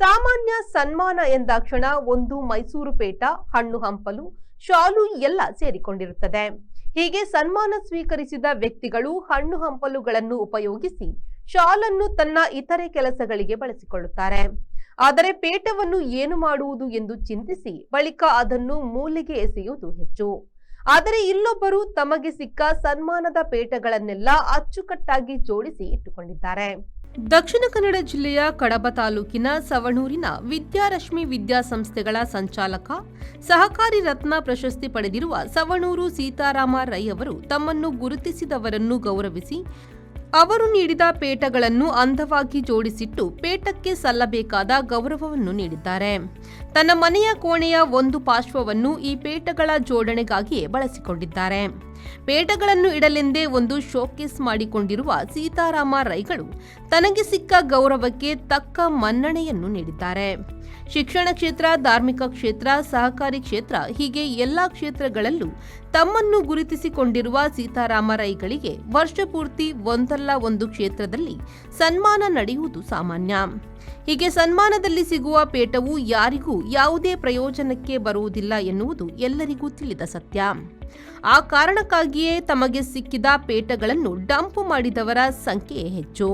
ಸಾಮಾನ್ಯ ಸನ್ಮಾನ ಎಂದಾಕ್ಷಣ ಒಂದು ಮೈಸೂರು ಪೇಟ, ಹಣ್ಣು ಹಂಪಲು, ಶಾಲು ಎಲ್ಲ ಸೇರಿಕೊಂಡಿರುತ್ತದೆ. ಹೀಗೆ ಸನ್ಮಾನ ಸ್ವೀಕರಿಸಿದ ವ್ಯಕ್ತಿಗಳು ಹಣ್ಣು ಹಂಪಲುಗಳನ್ನು ಉಪಯೋಗಿಸಿ ಶಾಲನ್ನು ತನ್ನ ಇತರೆ ಕೆಲಸಗಳಿಗೆ ಬಳಸಿಕೊಳ್ಳುತ್ತಾರೆ. ಆದರೆ ಪೇಟವನ್ನು ಏನು ಮಾಡುವುದು ಎಂದು ಚಿಂತಿಸಿ ಬಳಿಕ ಅದನ್ನು ಮೂಲೆಗೆ ಎಸೆಯುವುದು ಹೆಚ್ಚು. ಆದರೆ ಇಲ್ಲೊಬ್ಬರು ತಮಗೆ ಸಿಕ್ಕ ಸನ್ಮಾನದ ಪೇಟಗಳನ್ನೆಲ್ಲ ಅಚ್ಚುಕಟ್ಟಾಗಿ ಜೋಡಿಸಿ ಇಟ್ಟುಕೊಂಡಿದ್ದಾರೆ. ದಕ್ಷಿಣ ಕನ್ನಡ ಜಿಲ್ಲೆಯ ಕಡಬ ತಾಲೂಕಿನ ಸವಣೂರಿನ ವಿದ್ಯಾರಶ್ಮಿ ವಿದ್ಯಾಸಂಸ್ಥೆಗಳ ಸಂಚಾಲಕ, ಸಹಕಾರಿ ರತ್ನ ಪ್ರಶಸ್ತಿ ಪಡೆದಿರುವ ಸವಣೂರು ಸೀತಾರಾಮ ರೈ ಅವರು ತಮ್ಮನ್ನು ಗುರುತಿಸಿದವರನ್ನು ಗೌರವಿಸಿ ಅವರು ನೀಡಿದ ಪೇಟಗಳನ್ನು ಅಂದವಾಗಿ ಜೋಡಿಸಿಟ್ಟು ಪೇಟಕ್ಕೆ ಸಲ್ಲಬೇಕಾದ ಗೌರವವನ್ನು ನೀಡಿದ್ದಾರೆ. ತನ್ನ ಮನೆಯ ಕೋಣೆಯ ಒಂದು ಪಾರ್ಶ್ವವನ್ನು ಈ ಪೇಟಗಳ ಜೋಡಣೆಗಾಗಿಯೇ ಬಳಸಿಕೊಂಡಿದ್ದಾರೆ. ಪೇಟಗಳನ್ನು ಇಡಲೆಂದೇ ಒಂದು ಶೋಕೇಸ್ ಮಾಡಿಕೊಂಡಿರುವ ಸೀತಾರಾಮ ರೈಗಳು ತನಗೆ ಸಿಕ್ಕ ಗೌರವಕ್ಕೆ ತಕ್ಕ ಮನ್ನಣೆಯನ್ನು ನೀಡಿದ್ದಾರೆ. ಶಿಕ್ಷಣ ಕ್ಷೇತ್ರ, ಧಾರ್ಮಿಕ ಕ್ಷೇತ್ರ, ಸಹಕಾರಿ ಕ್ಷೇತ್ರ ಹೀಗೆ ಎಲ್ಲಾ ಕ್ಷೇತ್ರಗಳಲ್ಲೂ ತಮ್ಮನ್ನು ಗುರುತಿಸಿಕೊಂಡಿರುವ ಸೀತಾರಾಮ ರೈಗಳಿಗೆ ವರ್ಷಪೂರ್ತಿ ಒಂದಲ್ಲ ಒಂದು ಕ್ಷೇತ್ರದಲ್ಲಿ ಸನ್ಮಾನ ನಡೆಯುವುದು ಸಾಮಾನ್ಯ. ಹೀಗೆ ಸನ್ಮಾನದಲ್ಲಿ ಸಿಗುವ ಪೇಟವು ಯಾರಿಗೂ ಯಾವುದೇ ಪ್ರಯೋಜನಕ್ಕೆ ಬರುವುದಿಲ್ಲ ಎನ್ನುವುದು ಎಲ್ಲರಿಗೂ ತಿಳಿದ ಸತ್ಯ. ಆ ಕಾರಣಕ್ಕಾಗಿಯೇ ತಮಗೆ ಸಿಕ್ಕಿದ ಪೇಟಗಳನ್ನು ಡಂಪು ಮಾಡಿದವರ ಸಂಖ್ಯೆ ಹೆಚ್ಚು.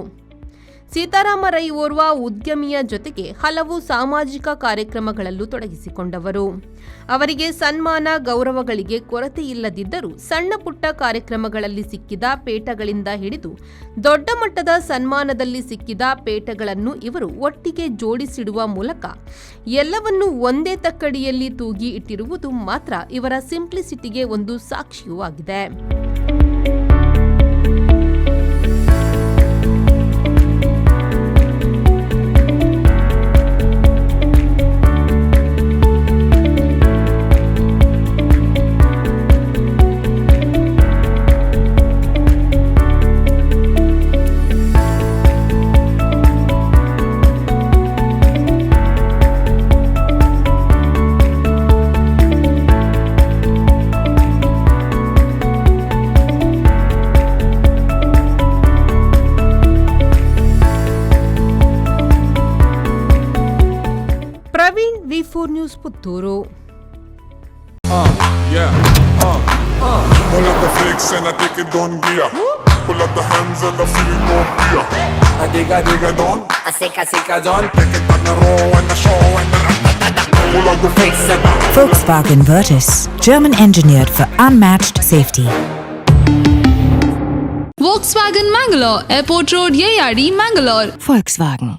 ಸೀತಾರಾಮ ರೈ ಓರ್ವ ಉದ್ಯಮಿಯ ಜೊತೆಗೆ ಹಲವು ಸಾಮಾಜಿಕ ಕಾರ್ಯಕ್ರಮಗಳಲ್ಲೂ ತೊಡಗಿಸಿಕೊಂಡವರು. ಅವರಿಗೆ ಸನ್ಮಾನ ಗೌರವಗಳಿಗೆ ಕೊರತೆ ಇಲ್ಲದಿದ್ದರೂ ಸಣ್ಣ ಪುಟ್ಟ ಕಾರ್ಯಕ್ರಮಗಳಲ್ಲಿ ಸಿಕ್ಕಿದ ಪೇಟಗಳಿಂದ ಹಿಡಿದು ದೊಡ್ಡ ಮಟ್ಟದ ಸನ್ಮಾನದಲ್ಲಿ ಸಿಕ್ಕಿದ ಪೇಟಗಳನ್ನು ಇವರು ಒಟ್ಟಿಗೆ ಜೋಡಿಸಿಡುವ ಮೂಲಕ ಎಲ್ಲವನ್ನೂ ಒಂದೇ ತಕ್ಕಡಿಯಲ್ಲಿ ತೂಗಿ ಇಟ್ಟಿರುವುದು ಮಾತ್ರ ಇವರ ಸಿಂಪ್ಲಿಸಿಟಿಗೆ ಒಂದು ಸಾಕ್ಷಿಯೂ ಆಗಿದೆ. V4 News Putturu. Pull up the flicks and I take it on gear. Pull up the hands and I feel no fear. I dig a don. I sick a don. Take it on the row and the show and the pull up the flicks and Volkswagen Virtus, German engineered for unmatched safety. Volkswagen Mangalore, Airport Road, Yeyadi, Mangalore. Volkswagen.